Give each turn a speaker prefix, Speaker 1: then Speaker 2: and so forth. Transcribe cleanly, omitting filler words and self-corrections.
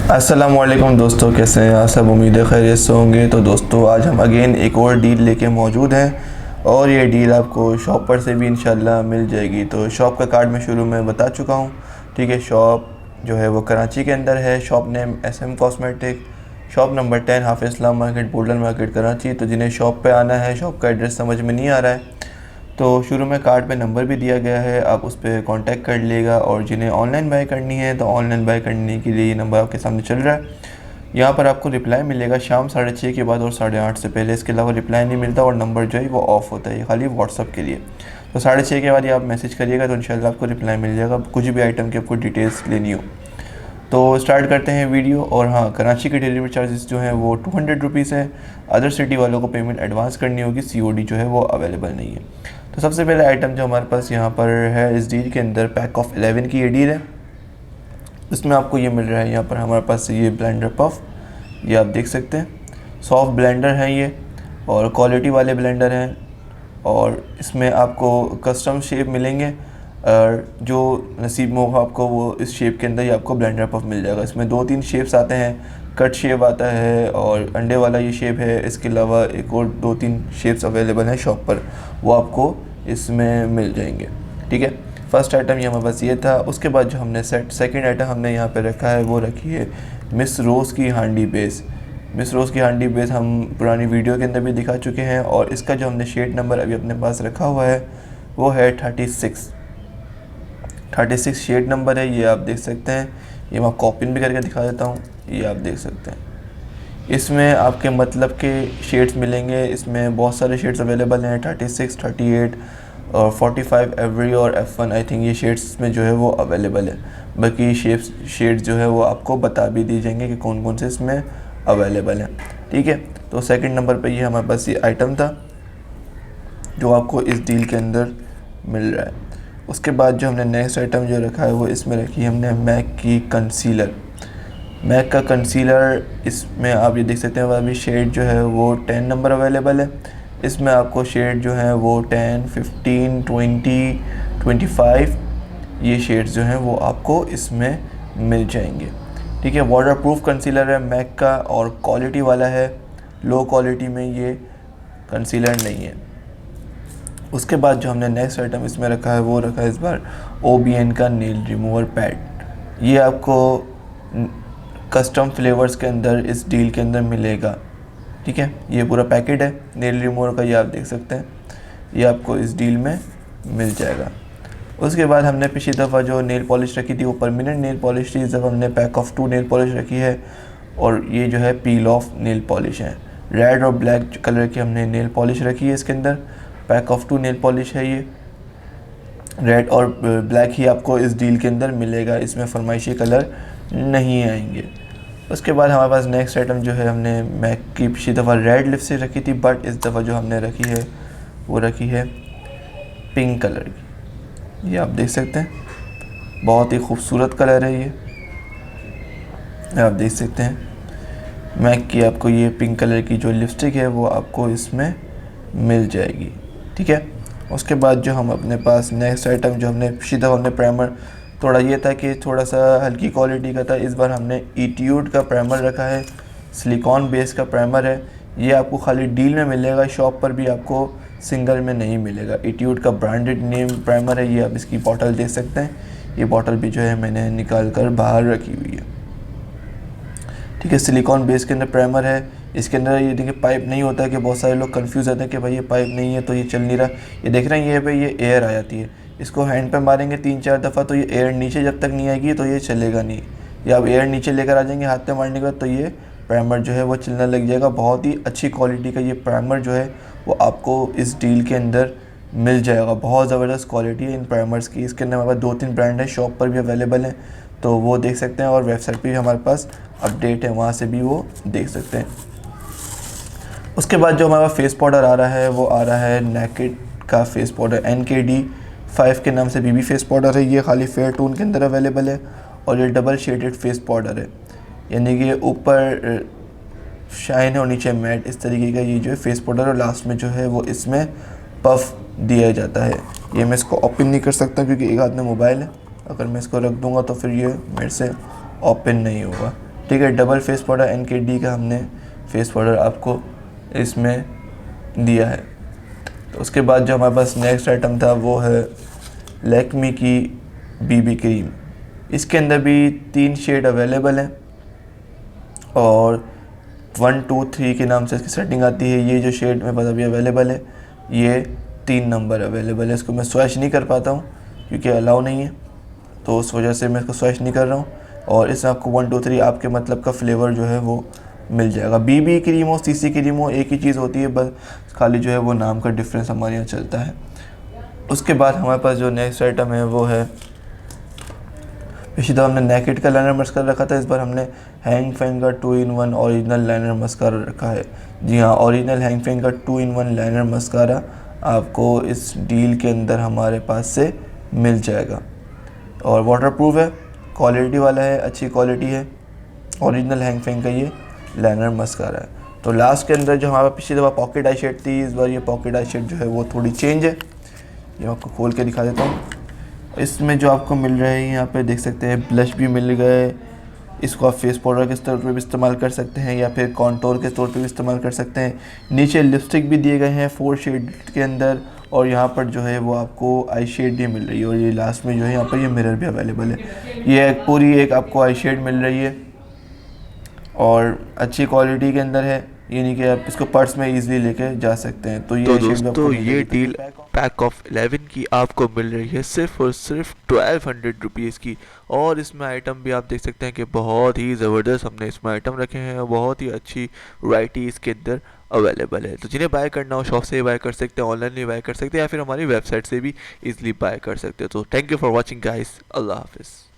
Speaker 1: अस्सलामुअलैकुम दोस्तों, कैसे हैं आप सब। उम्मीद है खैरियत से होंगे। तो दोस्तों आज हम अगेन एक और डील लेके मौजूद हैं और ये डील आपको शॉप पर से भी इंशाल्लाह मिल जाएगी। तो शॉप का कार्ड मैं शुरू में बता चुका हूँ, ठीक है। शॉप जो है वो कराची के अंदर है। Shop name SM cosmetic, shop number 10 हाफिज मार्केट, बोल्टन मार्केट, कराची। तो जिन्हें शॉप पर आना है, शॉप का एड्रेस समझ में नहीं आ रहा है तो शुरू में कार्ड पे नंबर भी दिया गया है, आप उस पर कांटेक्ट कर लेगा। और जिन्हें ऑनलाइन बाय करनी है तो ऑनलाइन बाय करने के लिए ये नंबर आपके सामने चल रहा है। यहाँ पर आपको रिप्लाई मिलेगा शाम 6:30 के बाद और 8:30 से पहले। इसके अलावा रिप्लाई नहीं मिलता और नंबर जो है वो ऑफ़ होता है, खाली व्हाट्सअप के लिए। तो 6:30 के बाद ये आप मैसेज करिएगा तो इंशाल्लाह आपको रिप्लाई मिल जाएगा, कुछ भी आइटम की आपको डिटेल्स लेनी हो। तो स्टार्ट करते हैं वीडियो। और हाँ, कराची के डिलीवरी चार्जेस जो हैं वो 200 रुपीज़ है। अदर सिटी वालों को पेमेंट एडवांस करनी होगी, COD जो है वो अवेलेबल नहीं है। तो सबसे पहले आइटम जो हमारे पास यहाँ पर है इस डील के अंदर, पैक ऑफ 11 की ये डील है। इसमें आपको ये मिल रहा है यहाँ पर हमारे पास ये ब्लेंडर पफ, ये आप देख सकते हैं। सॉफ्ट ब्लेंडर है ये और क्वालिटी वाले ब्लेंडर हैं। और इसमें आपको कस्टम शेप मिलेंगे और जो नसीब में होगा आपको वो इस शेप के अंदर ही आपको ब्लेंडर पफ मिल जाएगा। इसमें 2-3 शेप्स आते हैं, कट शेप आता है और अंडे वाला ये शेप है। इसके अलावा एक और 2-3 शेप्स अवेलेबल हैं शॉप पर, वो आपको इसमें मिल जाएंगे, ठीक है। फर्स्ट आइटम ये हमारे पास ये था। उसके बाद जो हमने सेकंड आइटम हमने यहाँ पे रखा है वो रखी है मिस रोज़ की हांडी बेस। मिस रोज़ की हांडी बेस हम पुरानी वीडियो के अंदर भी दिखा चुके हैं और इसका जो हमने शेड नंबर अभी अपने पास रखा हुआ है वो है 36 शेड नंबर है। ये आप देख सकते हैं। ये मैं कॉपिन भी करके दिखा देता हूँ, ये आप देख सकते हैं। इसमें आपके मतलब के शेड्स मिलेंगे। इसमें बहुत सारे शेड्स अवेलेबल हैं, 36, 38 और 45 एवरी और F1 आई थिंक ये शेड्स में जो है वो अवेलेबल है। बाकी शेड्स जो है वो आपको बता भी दी जाएंगे कि कौन कौन से इसमें अवेलेबल हैं, ठीक है। तो सेकंड नंबर पे ये हमारे पास ये आइटम था जो आपको इस डील के अंदर मिल रहा है। उसके बाद जो हमने नेक्स्ट आइटम जो रखा है वो इसमें रखी है हमने मैक की कंसीलर। मैक का कंसीलर, इसमें आप ये देख सकते हैं अभी शेड जो है वो 10 नंबर अवेलेबल है। इसमें आपको शेड जो है वो 10, 15, 20, 25 ये शेड्स जो हैं वो आपको इसमें मिल जाएंगे, ठीक है। वाटरप्रूफ कंसीलर है मैक का और क्वालिटी वाला है, लो क्वालिटी में ये कंसीलर नहीं है। उसके बाद जो हमने नेक्स्ट आइटम इसमें रखा है वो रखा है इस बार OBN का नेल रिमूवर पैड। ये आपको कस्टम फ्लेवर्स के अंदर इस डील के अंदर मिलेगा, ठीक है। ये पूरा पैकेट है नेल रिमूवर का, ये आप देख सकते हैं। ये आपको इस डील में मिल जाएगा। उसके बाद हमने पिछली दफ़ा जो नेल पॉलिश रखी थी वो परमानेंट नेल पॉलिश थी। इस दफ़ा हमने पैक ऑफ 2 नेल पॉलिश रखी है और ये जो है पील ऑफ नेल पॉलिश है। रेड और ब्लैक कलर की हमने नेल पॉलिश रखी है इसके अंदर। पैक ऑफ 2 नेल पॉलिश है ये। रेड और ब्लैक ही आपको इस डील के अंदर मिलेगा, इसमें फरमाइशी कलर नहीं आएंगे। उसके बाद हमारे पास नेक्स्ट आइटम जो है हमने मैक की पिछली दफ़ा रेड लिपस्टिक रखी थी, बट इस दफ़ा जो हमने रखी है वो रखी है पिंक कलर की। ये आप देख सकते हैं, बहुत ही खूबसूरत कलर है ये आप देख सकते हैं। मैक की आपको ये पिंक कलर की जो लिपस्टिक है वो आपको इसमें मिल जाएगी, ठीक है। उसके बाद जो हम अपने पास नेक्स्ट आइटम जो हमने पिछली दफ़ा हमने प्राइमर, थोड़ा ये था कि थोड़ा सा हल्की क्वालिटी का था। इस बार हमने इट्यूड का प्राइमर रखा है, सिलिकॉन बेस का प्राइमर है। ये आपको खाली डील में मिलेगा, शॉप पर भी आपको सिंगल में नहीं मिलेगा। इट्यूड का ब्रांडेड नेम प्राइमर है। ये आप इसकी बॉटल देख सकते हैं, ये बॉटल भी जो है मैंने निकाल कर बाहर रखी हुई है, ठीक है। सिलिकॉन बेस के अंदर प्राइमर है। इसके अंदर ये देखिए पाइप नहीं होता है कि बहुत सारे लोग कंफ्यूज होते हैं कि भाई ये पाइप नहीं है तो ये चल नहीं रहा। ये देख रहे हैं ये पे ये एयर आ जाती है, इसको हैंड पे मारेंगे 3-4 दफ़ा तो ये एयर नीचे जब तक नहीं आएगी तो ये चलेगा नहीं। या आप एयर नीचे लेकर आ जाएंगे हाथ पे मारने के बाद तो ये प्राइमर जो है वो चलने लग जाएगा। बहुत ही अच्छी क्वालिटी का ये प्राइमर जो है वो आपको इस डील के अंदर मिल जाएगा। बहुत ज़बरदस्त क्वालिटी है इन प्राइमर्स की। इसके अंदर हमारे पास 2-3 ब्रांड है, शॉप पर भी अवेलेबल हैं तो वो देख सकते हैं और वेबसाइट पर भी हमारे पास अपडेट है, वहाँ से भी वो देख सकते हैं। उसके बाद जो हमारा फेस पाउडर आ रहा है वो आ रहा है नेकेड का फेस पाउडर, NKD5 के नाम से BB फेस पाउडर है। ये खाली फेयर टोन के अंदर अवेलेबल है और ये डबल शेडेड फेस पाउडर है, यानी कि ऊपर शाइन है और नीचे मैट, इस तरीके का ये जो है फेस पाउडर। और लास्ट में जो है वो इसमें पफ दिया जाता है। ये मैं इसको ओपन नहीं कर सकता क्योंकि एक हाथ में मोबाइल है, अगर मैं इसको रख दूँगा तो फिर ये मेरे से ओपन नहीं होगा, ठीक है। डबल फेस पाउडर NKD का हमने फेस पाउडर आपको इसमें दिया है। तो उसके बाद जो हमारे पास नेक्स्ट आइटम था वो है लैक्मी की BB क्रीम। इसके अंदर भी 3 शेड अवेलेबल हैं और 1 2 3 के नाम से इसकी सेटिंग आती है। ये जो शेड मेरे पास अभी अवेलेबल है ये 3 नंबर अवेलेबल है। इसको मैं स्वैच नहीं कर पाता हूँ क्योंकि अलाउ नहीं है, तो उस वजह से मैं इसको स्वैच नहीं कर रहा हूँ। और इसमें आपको 1 2 3 आपके मतलब का फ्लेवर जो है वो मिल जाएगा। BB क्रीम हो CC क्रीम हो एक ही चीज़ होती है, बस खाली जो है वो नाम का डिफरेंस हमारे यहाँ चलता है। उसके बाद हमारे पास जो नेक्स्ट आइटम है वो है, पिछली दफ़ा हमने नेकेड का लाइनर मस्कारा रखा था, इस बार हमने हैंग फैंग का 2-in-1 ओरिजिनल लाइनर मस्कारा रखा है। जी हाँ, ओरिजिनल हैंग फैंग का 2-in-1 लाइनर मस्कारा आपको इस डील के अंदर हमारे पास से मिल जाएगा और वाटरप्रूफ है, क्वालिटी वाला है, अच्छी क्वालिटी है। ओरिजिनल हैंग फैंग का ये लाइनर मस्कारा है। तो लास्ट के अंदर जो हमारे पिछली दफ़ा पॉकेट आई शेड थी, इस बार ये पॉकेट आई शेड जो है वो थोड़ी चेंज है। ये आपको खोल के दिखा देता हूँ। इसमें जो आपको मिल रहा है यहाँ पे देख सकते हैं, ब्लश भी मिल गए। इसको आप फेस पाउडर के तौर पे भी इस्तेमाल कर सकते हैं या फिर कॉन्टोर के तौर पे भी इस्तेमाल कर सकते हैं। नीचे लिपस्टिक भी दिए गए हैं 4 शेड के अंदर और यहाँ पर जो है वो आपको आई शेड भी मिल रही है। और ये लास्ट में जो है यहाँ पर ये मिरर भी अवेलेबल है। ये पूरी एक आपको आई शेड मिल रही है और अच्छी क्वालिटी के अंदर है, ये नहीं कि आप इसको पर्स में इजीली लेके जा सकते हैं। तो ये
Speaker 2: तो
Speaker 1: शेड भी आपको
Speaker 2: दोस्तों
Speaker 1: मिल
Speaker 2: ये
Speaker 1: जाएगी।
Speaker 2: डील पैक ऑफ 11 की आपको मिल रही है सिर्फ और सिर्फ 1200 रुपीज़ की। और इसमें आइटम भी आप देख सकते हैं कि बहुत ही ज़बरदस्त हमने इसमें आइटम रखे हैं और बहुत ही अच्छी वैरायटी इसके अंदर अवेलेबल है। तो जिन्हें बाय करना हो शॉप से बाय कर सकते हैं, ऑनलाइन भी बाय कर सकते हैं या फिर हमारी वेबसाइट से भी इजीली बाय कर सकते हैं। तो thank you for watching guys, अल्लाह हाफिज़।